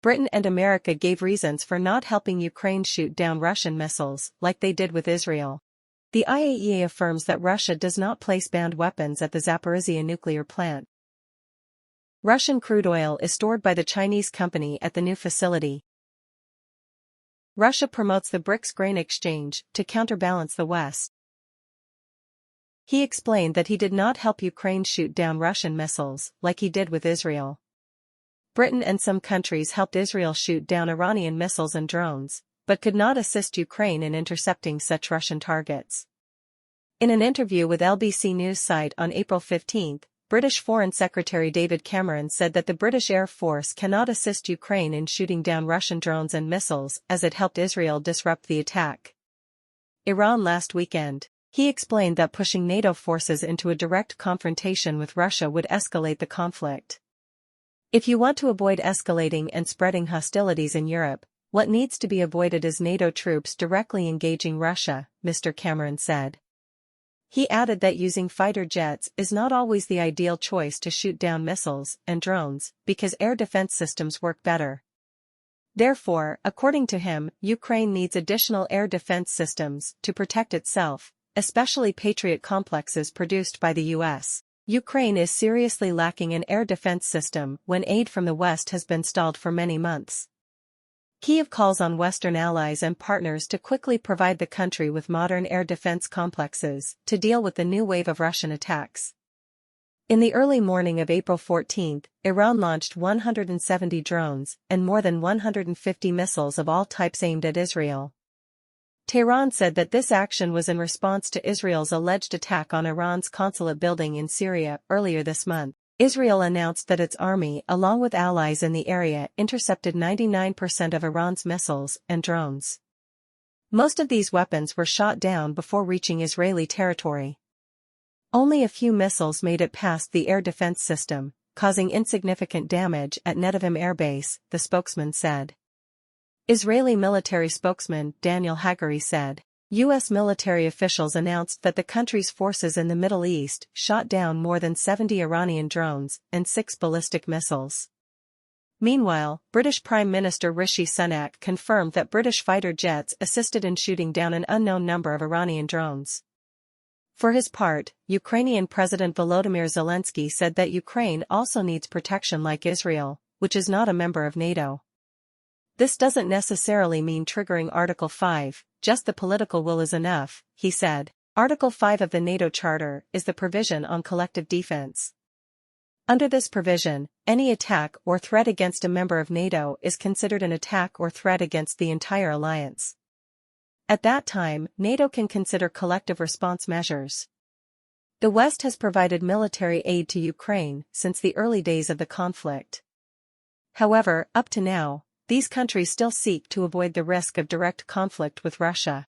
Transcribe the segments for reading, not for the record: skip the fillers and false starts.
Britain and America gave reasons for not helping Ukraine shoot down Russian missiles, like they did with Israel. The IAEA affirms that Russia does not place banned weapons at the Zaporizhzhia nuclear plant. Russian crude oil is stored by the Chinese company at the new facility. Russia promotes the BRICS grain exchange to counterbalance the West. He explained that he did not help Ukraine shoot down Russian missiles, like he did with Israel. Britain and some countries helped Israel shoot down Iranian missiles and drones, but could not assist Ukraine in intercepting such Russian targets. In an interview with LBC News site on April 15, British Foreign Secretary David Cameron said that the British Air Force cannot assist Ukraine in shooting down Russian drones and missiles as it helped Israel disrupt the attack. Iran last weekend. He explained that pushing NATO forces into a direct confrontation with Russia would escalate the conflict. If you want to avoid escalating and spreading hostilities in Europe, what needs to be avoided is NATO troops directly engaging Russia, Mr. Cameron said. He added that using fighter jets is not always the ideal choice to shoot down missiles and drones, because air defense systems work better. Therefore, according to him, Ukraine needs additional air defense systems to protect itself, especially Patriot complexes produced by the U.S. Ukraine is seriously lacking an air defense system when aid from the West has been stalled for many months. Kyiv calls on Western allies and partners to quickly provide the country with modern air defense complexes to deal with the new wave of Russian attacks. In the early morning of April 14, Iran launched 170 drones and more than 150 missiles of all types aimed at Israel. Tehran said that this action was in response to Israel's alleged attack on Iran's consulate building in Syria earlier this month. Israel announced that its army, along with allies in the area, intercepted 99% of Iran's missiles and drones. Most of these weapons were shot down before reaching Israeli territory. Only a few missiles made it past the air defense system, causing insignificant damage at Netivim Air Base, the spokesman said. Israeli military spokesman Daniel Hagari said, U.S. military officials announced that the country's forces in the Middle East shot down more than 70 Iranian drones and 6 ballistic missiles. Meanwhile, British Prime Minister Rishi Sunak confirmed that British fighter jets assisted in shooting down an unknown number of Iranian drones. For his part, Ukrainian President Volodymyr Zelensky said that Ukraine also needs protection like Israel, which is not a member of NATO. This doesn't necessarily mean triggering Article 5, just the political will is enough, he said. Article 5 of the NATO Charter is the provision on collective defense. Under this provision, any attack or threat against a member of NATO is considered an attack or threat against the entire alliance. At that time, NATO can consider collective response measures. The West has provided military aid to Ukraine since the early days of the conflict. However, up to now, these countries still seek to avoid the risk of direct conflict with Russia.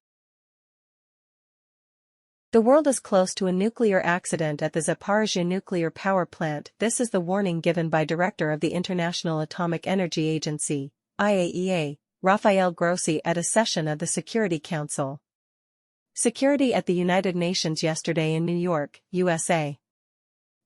The world is close to a nuclear accident at the Zaporizhzhia nuclear power plant. This is the warning given by Director of the International Atomic Energy Agency, IAEA, Rafael Grossi at a session of the Security Council. Security at the United Nations yesterday in New York, USA.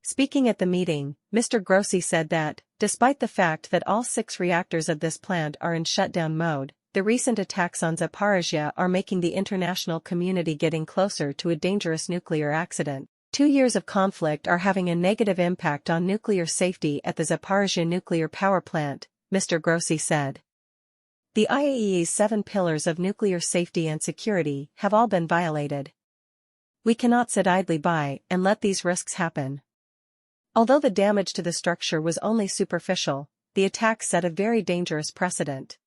Speaking at the meeting, Mr. Grossi said that, despite the fact that all 6 reactors of this plant are in shutdown mode, the recent attacks on Zaporizhzhia are making the international community getting closer to a dangerous nuclear accident. 2 years of conflict are having a negative impact on nuclear safety at the Zaporizhzhia nuclear power plant, Mr. Grossi said. The IAEA's 7 pillars of nuclear safety and security have all been violated. We cannot sit idly by and let these risks happen. Although the damage to the structure was only superficial, the attack set a very dangerous precedent.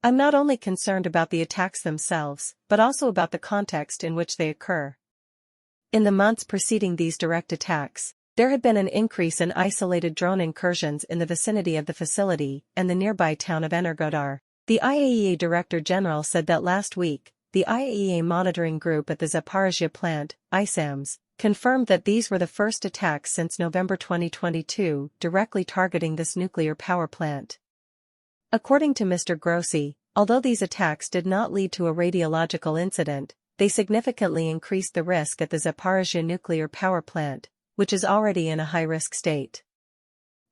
I'm not only concerned about the attacks themselves, but also about the context in which they occur. In the months preceding these direct attacks, there had been an increase in isolated drone incursions in the vicinity of the facility and the nearby town of Energodar. The IAEA Director General said that last week, the IAEA monitoring group at the Zaporizhzhia plant, ISAMS, confirmed that these were the first attacks since November 2022 directly targeting this nuclear power plant. According to Mr. Grossi, although these attacks did not lead to a radiological incident, they significantly increased the risk at the Zaporizhzhia nuclear power plant, which is already in a high-risk state.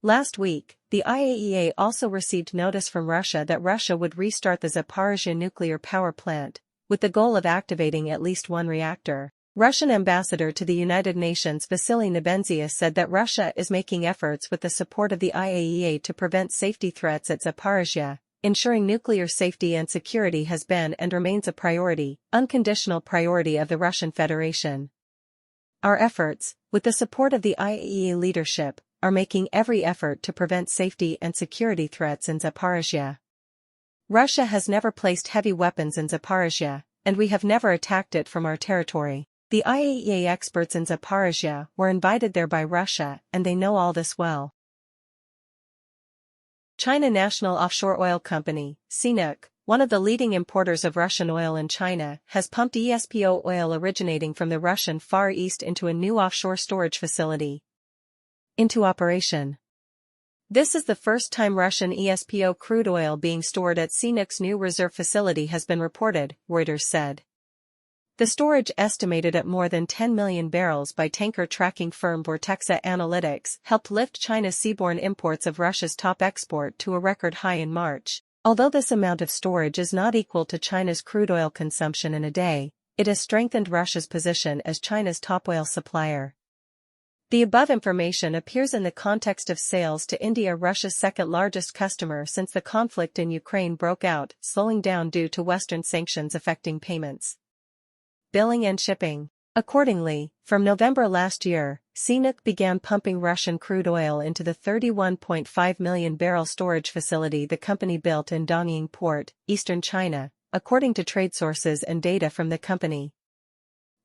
Last week, the IAEA also received notice from Russia that Russia would restart the Zaporizhzhia nuclear power plant, with the goal of activating at least one reactor. Russian ambassador to the United Nations Vasily Nebenzia said that Russia is making efforts with the support of the IAEA to prevent safety threats at Zaporizhzhia, ensuring nuclear safety and security has been and remains a priority, unconditional priority of the Russian Federation. Our efforts, with the support of the IAEA leadership, are making every effort to prevent safety and security threats in Zaporizhzhia. Russia has never placed heavy weapons in Zaporizhzhia, and we have never attacked it from our territory. The IAEA experts in Zaporizhzhia were invited there by Russia, and they know all this well. China National Offshore Oil Company, CNOOC, one of the leading importers of Russian oil in China, has pumped ESPO oil originating from the Russian Far East into a new offshore storage facility. Into operation. This is the first time Russian ESPO crude oil being stored at CNOOC's new reserve facility has been reported, Reuters said. The storage, estimated at more than 10 million barrels by tanker tracking firm Vortexa Analytics, helped lift China's seaborne imports of Russia's top export to a record high in March. Although this amount of storage is not equal to China's crude oil consumption in a day, it has strengthened Russia's position as China's top oil supplier. The above information appears in the context of sales to India, Russia's second-largest customer since the conflict in Ukraine broke out, slowing down due to Western sanctions affecting payments, billing and shipping. Accordingly, from November last year, CNOOC began pumping Russian crude oil into the 31.5 million barrel storage facility the company built in Dongying Port, eastern China, according to trade sources and data from the company.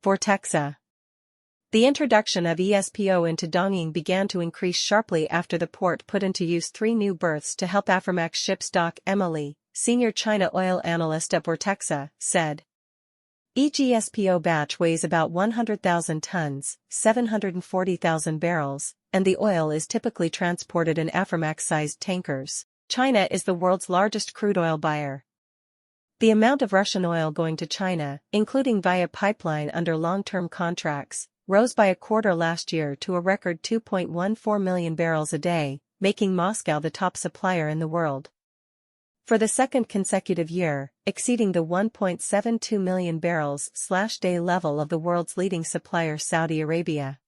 Vortexa. The introduction of ESPO into Dongying began to increase sharply after the port put into use 3 new berths to help Aframax ships dock. Emily, senior China oil analyst at Vortexa, said. Each ESPO batch weighs about 100,000 tons, 740,000 barrels, and the oil is typically transported in Aframax-sized tankers. China is the world's largest crude oil buyer. The amount of Russian oil going to China, including via pipeline under long-term contracts, rose by a quarter last year to a record 2.14 million barrels a day, making Moscow the top supplier in the world. For the second consecutive year, exceeding the 1.72 million barrels/day level of the world's leading supplier Saudi Arabia.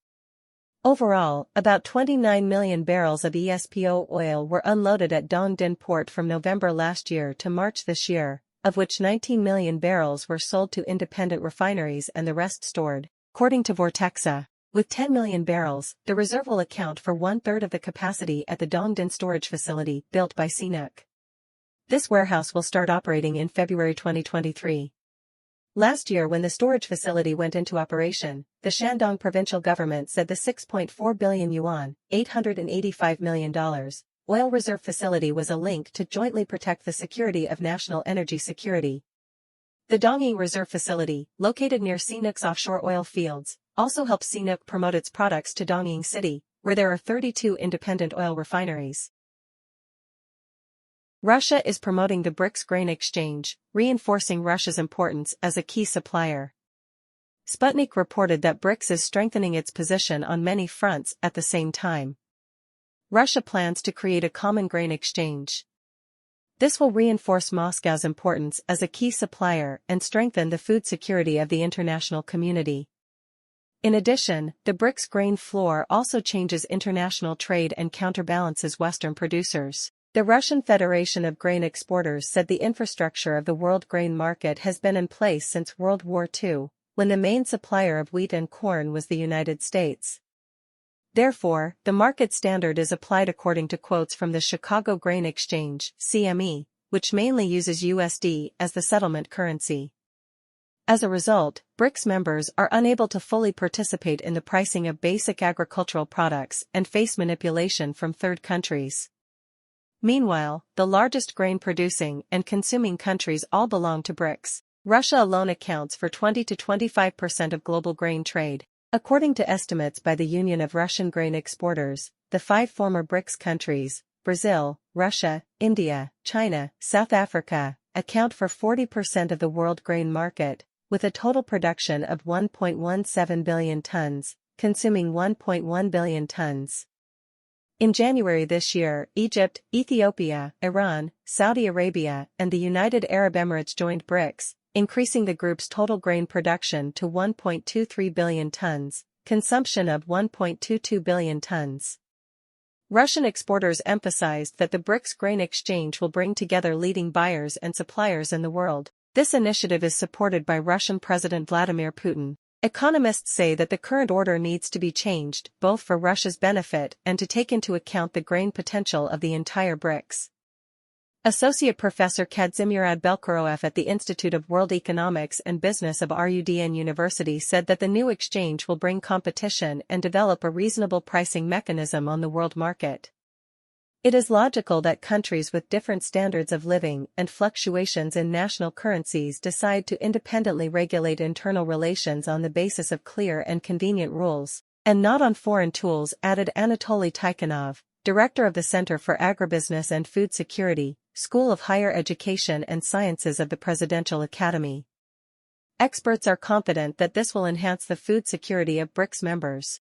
Overall, about 29 million barrels of ESPO oil were unloaded at Dongdin port from November last year to March this year, of which 19 million barrels were sold to independent refineries and the rest stored, according to Vortexa. With 10 million barrels, the reserve will account for 1/3 of the capacity at the Dongdin storage facility built by CNOOC. This warehouse will start operating in February 2023. Last year, when the storage facility went into operation, the Shandong provincial government said the 6.4 billion yuan, $885 million, oil reserve facility was a link to jointly protect the security of national energy security. The Dongying Reserve Facility, located near CNOOC's offshore oil fields, also helps CNOOC promote its products to Dongying City, where there are 32 independent oil refineries. Russia is promoting the BRICS grain exchange, reinforcing Russia's importance as a key supplier. Sputnik reported that BRICS is strengthening its position on many fronts at the same time. Russia plans to create a common grain exchange. This will reinforce Moscow's importance as a key supplier and strengthen the food security of the international community. In addition, the BRICS grain floor also changes international trade and counterbalances Western producers. The Russian Federation of Grain Exporters said the infrastructure of the world grain market has been in place since World War II, when the main supplier of wheat and corn was the United States. Therefore, the market standard is applied according to quotes from the Chicago Grain Exchange, CME, which mainly uses USD as the settlement currency. As a result, BRICS members are unable to fully participate in the pricing of basic agricultural products and face manipulation from third countries. Meanwhile, the largest grain-producing and consuming countries all belong to BRICS. Russia alone accounts for 20 to 25% of global grain trade. According to estimates by the Union of Russian Grain Exporters, the 5 former BRICS countries, Brazil, Russia, India, China, South Africa, account for 40% of the world grain market, with a total production of 1.17 billion tons, consuming 1.1 billion tons. In January this year, Egypt, Ethiopia, Iran, Saudi Arabia, and the United Arab Emirates joined BRICS, increasing the group's total grain production to 1.23 billion tons, consumption of 1.22 billion tons. Russian exporters emphasized that the BRICS grain exchange will bring together leading buyers and suppliers in the world. This initiative is supported by Russian President Vladimir Putin. Economists say that the current order needs to be changed, both for Russia's benefit and to take into account the grain potential of the entire BRICS. Associate Professor Kazimierz Belkorow at the Institute of World Economics and Business of RUDN University said that the new exchange will bring competition and develop a reasonable pricing mechanism on the world market. It is logical that countries with different standards of living and fluctuations in national currencies decide to independently regulate internal relations on the basis of clear and convenient rules, and not on foreign tools, added Anatoly Tikhonov, director of the Center for Agribusiness and Food Security, School of Higher Education and Sciences of the Presidential Academy. Experts are confident that this will enhance the food security of BRICS members.